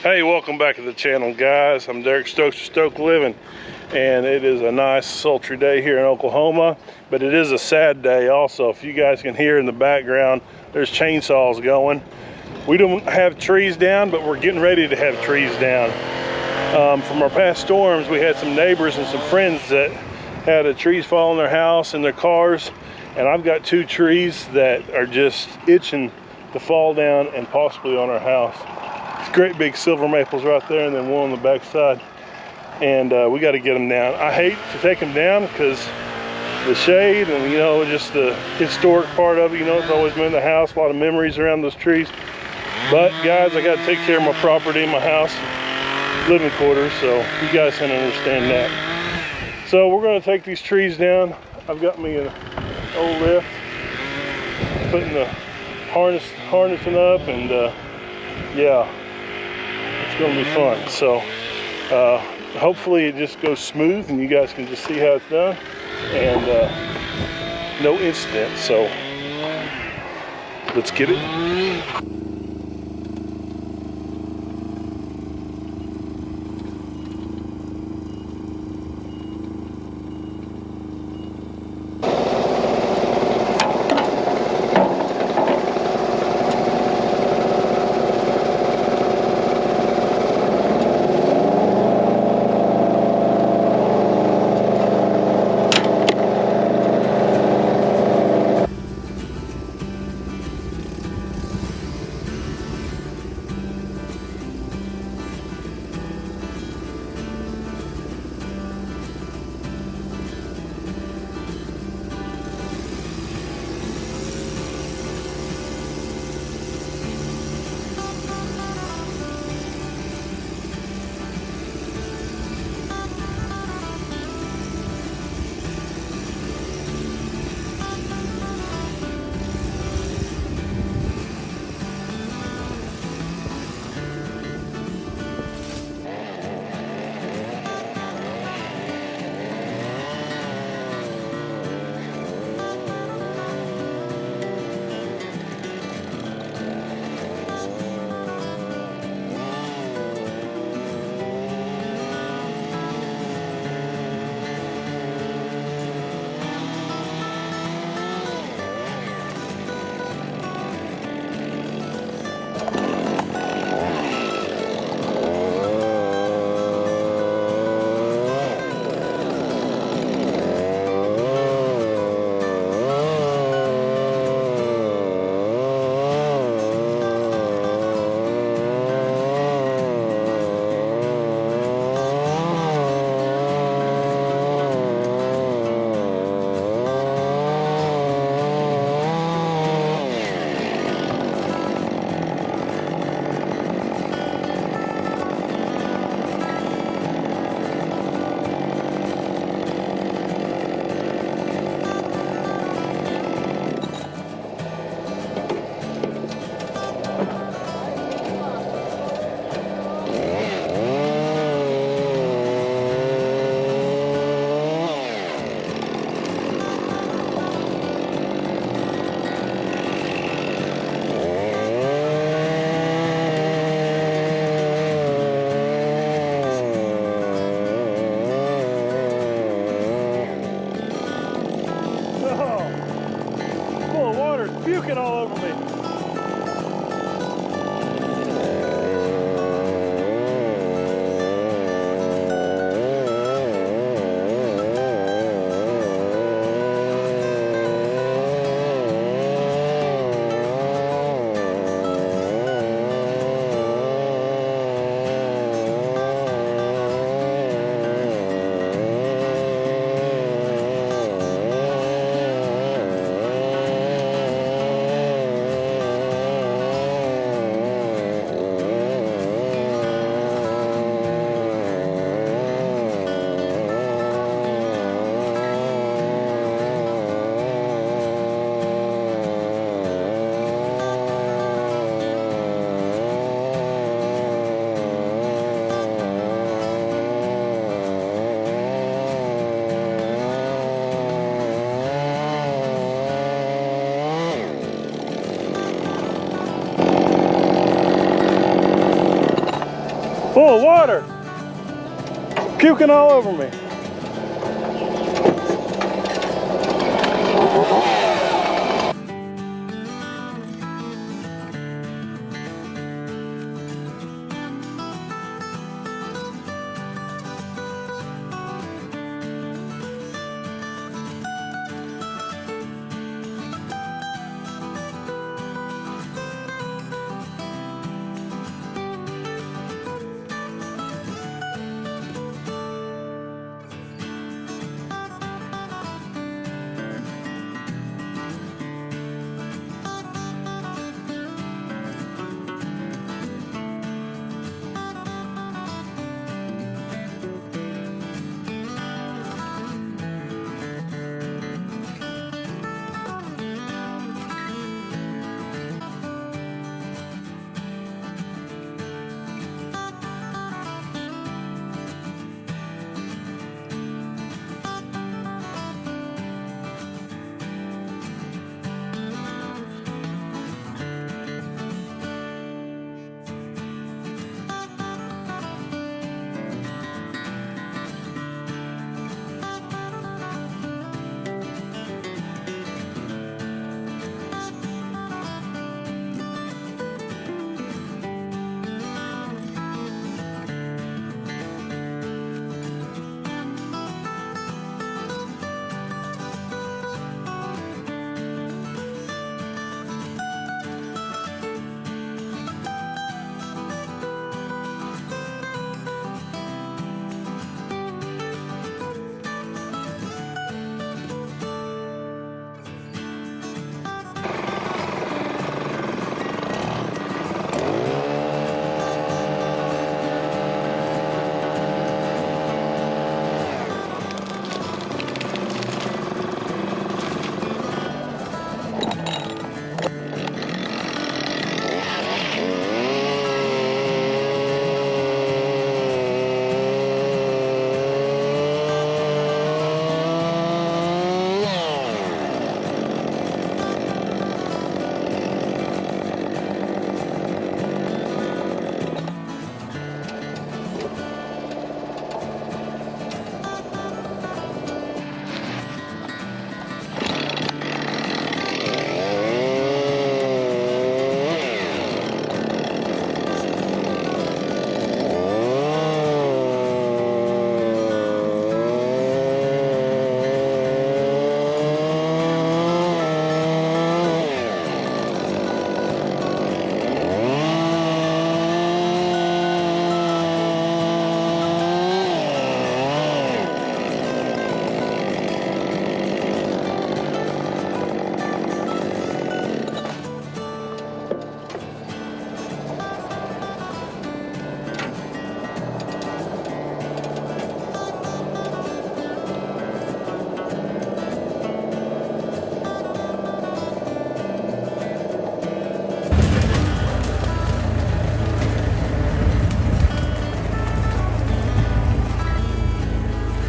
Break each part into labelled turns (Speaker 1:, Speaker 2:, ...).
Speaker 1: Hey, welcome back to the channel, guys. I'm Derek Stoked of Stoked Living, and it is a nice sultry day here in Oklahoma, but it is a sad day also. If you guys can hear in the background, there's chainsaws going. We don't have trees down, but we're getting ready to have trees down. From our past storms, we had some neighbors and some friends that had trees fall on their house and their cars, and I've got two trees that are just itching to fall down and possibly on our house. It's great big silver maples right there, and then one on the back side, and we got to get them down. I hate to take them down because the shade and, you know, just the historic part of it, you know, it's always been in the house, a lot of memories around those trees. But guys, I got to take care of my property, my house, living quarters, so you guys can understand that. So we're going to take these trees down. I've got me an old lift, putting the harnessing up, and yeah, it's going to be fun. So hopefully it just goes smooth and you guys can just see how it's done, and no incidents. So let's get it. Puking all over me. full of water. Puking all over me.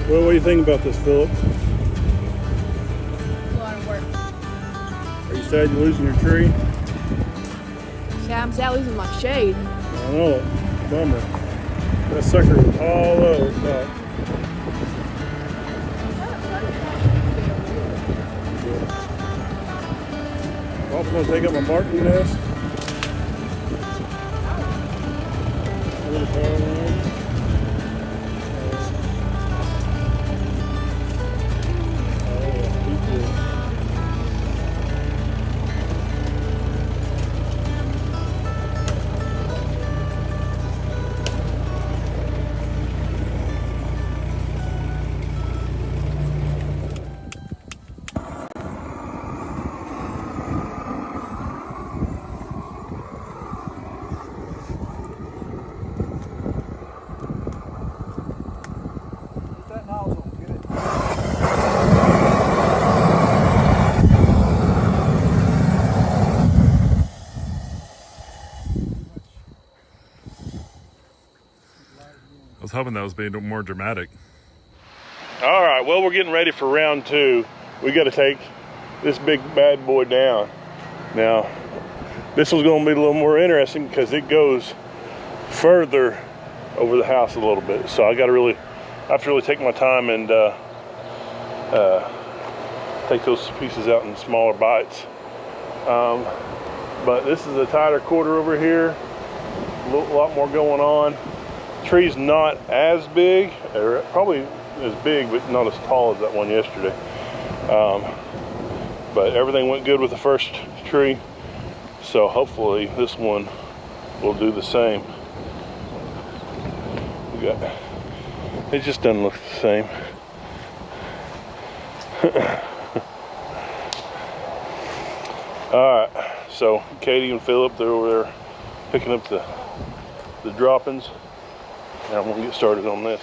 Speaker 1: Well, what do you think about this, Philip?
Speaker 2: A lot of work.
Speaker 1: Are you sad you're losing your tree?
Speaker 2: Yeah, I'm sad losing my shade.
Speaker 1: I know it. Bummer. That sucker was all over the top. Also gonna take up my marking nest. Little power line.
Speaker 3: I was hoping that was being more dramatic.
Speaker 1: All right, well, we're getting ready for round two. We got to take this big bad boy down. Now, this one's going to be a little more interesting because it goes further over the house a little bit. So I have to really take my time and take those pieces out in smaller bites. But this is a tighter quarter over here. A lot more going on. Tree's not as big, or probably as big, but not as tall as that one yesterday. But everything went good with the first tree, so hopefully this one will do the same. It just doesn't look the same. All right, so Katie and Philip, they're over there picking up the droppings. Now I'm gonna get started on this.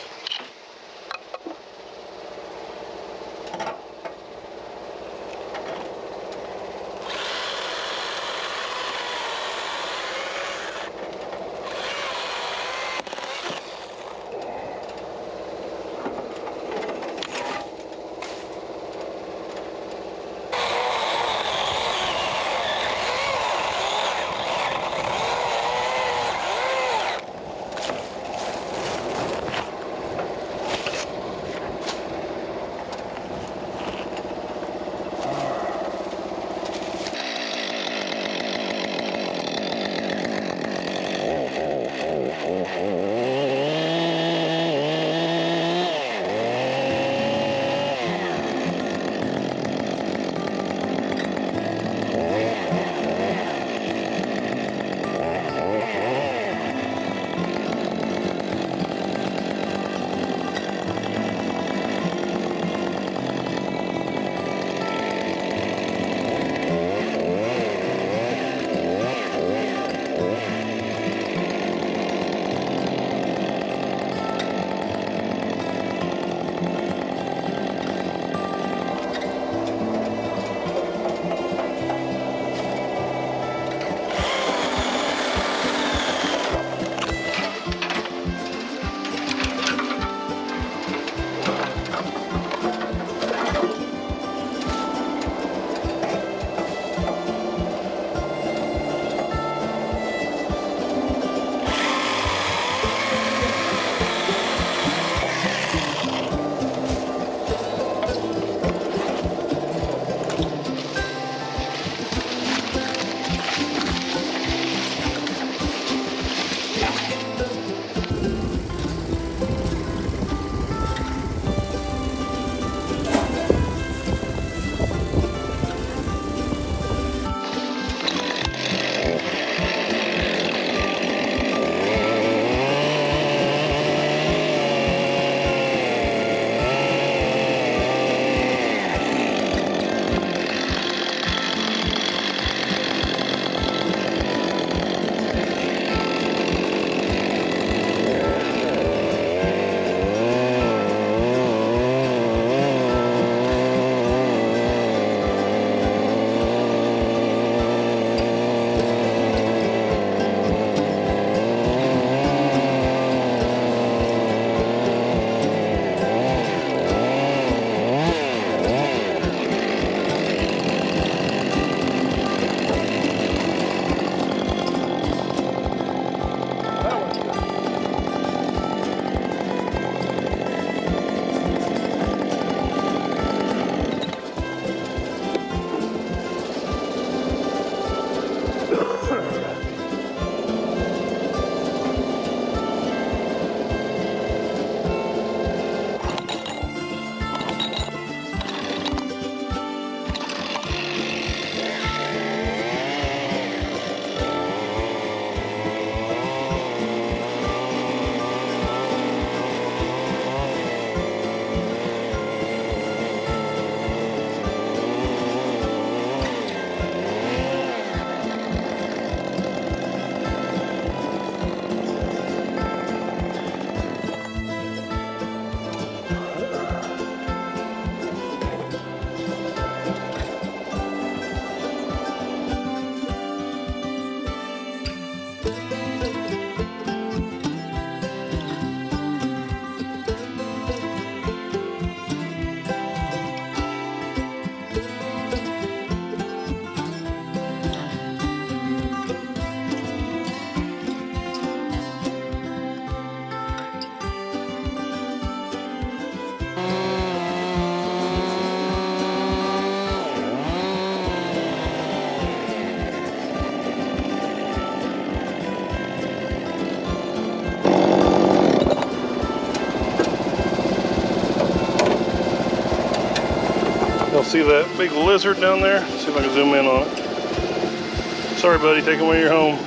Speaker 1: See that big lizard down there? Let's see if I can zoom in on it. Sorry, buddy, take it when you're home.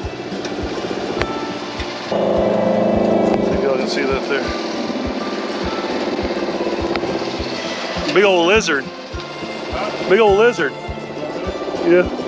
Speaker 1: See if y'all can see that there. Big old lizard. Big old lizard. Yeah.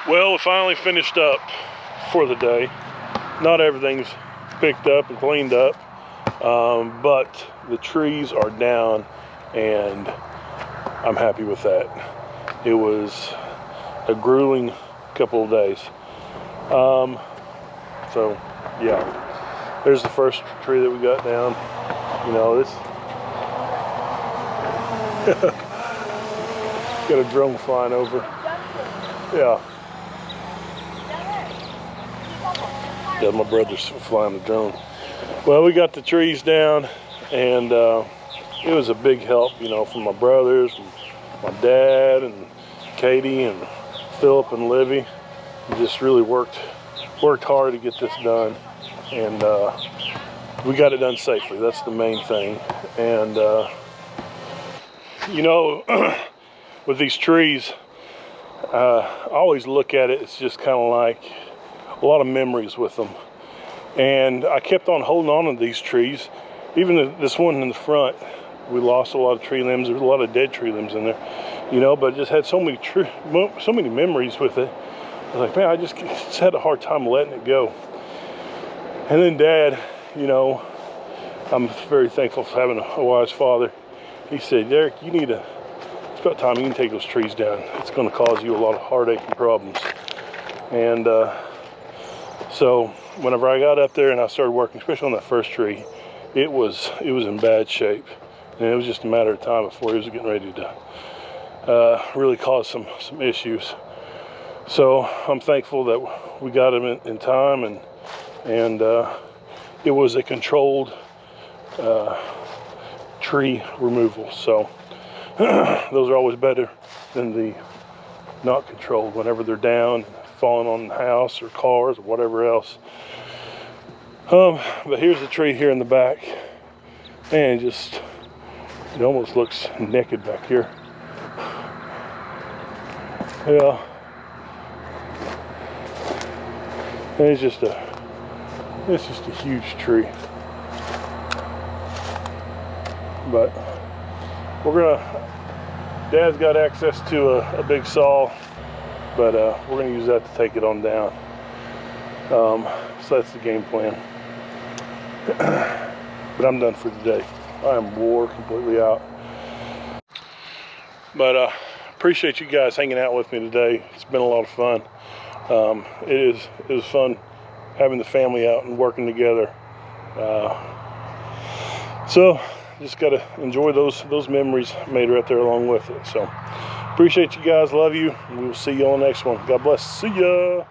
Speaker 1: Well, we finally finished up for the day. Not everything's picked up and cleaned up, but the trees are down and I'm happy with that. It was a grueling couple of days. So yeah, there's the first tree that we got down. You know, this got a drone flying over. Yeah. Yeah, my brother's flying the drone. Well, we got the trees down, and it was a big help, you know, from my brothers, and my dad, and Katie, and Philip, and Livy. We just really worked hard to get this done, and we got it done safely. That's the main thing. And you know, with these trees, I always look at it, it's just kind of like a lot of memories with them. And I kept on holding on to these trees. Even this one in the front, we lost a lot of tree limbs. There's a lot of dead tree limbs in there, you know, but just had so many memories with it. I was like, man, I just had a hard time letting it go. And then Dad, you know, I'm very thankful for having a wise father. He said, Derek, it's about time you can take those trees down. It's going to cause you a lot of heartache and problems. And so whenever I got up there and I started working, especially on that first tree, it was in bad shape. And it was just a matter of time before he was getting ready to really cause some issues. So I'm thankful that we got him in time, and it was a controlled tree removal. So those are always better than the not controlled whenever they're down, falling on the house or cars or whatever else. But here's the tree here in the back, and it almost looks naked back here. Yeah, and it's just a huge tree. But Dad's got access to a big saw, but we're gonna use that to take it on down. So that's the game plan. But I'm done for today. I am wore completely out. But appreciate you guys hanging out with me today. It's been a lot of fun. It was fun having the family out and working together. So just gotta enjoy those memories made right there along with it. So appreciate you guys, love you, and we will see you on the next one. God bless, see ya.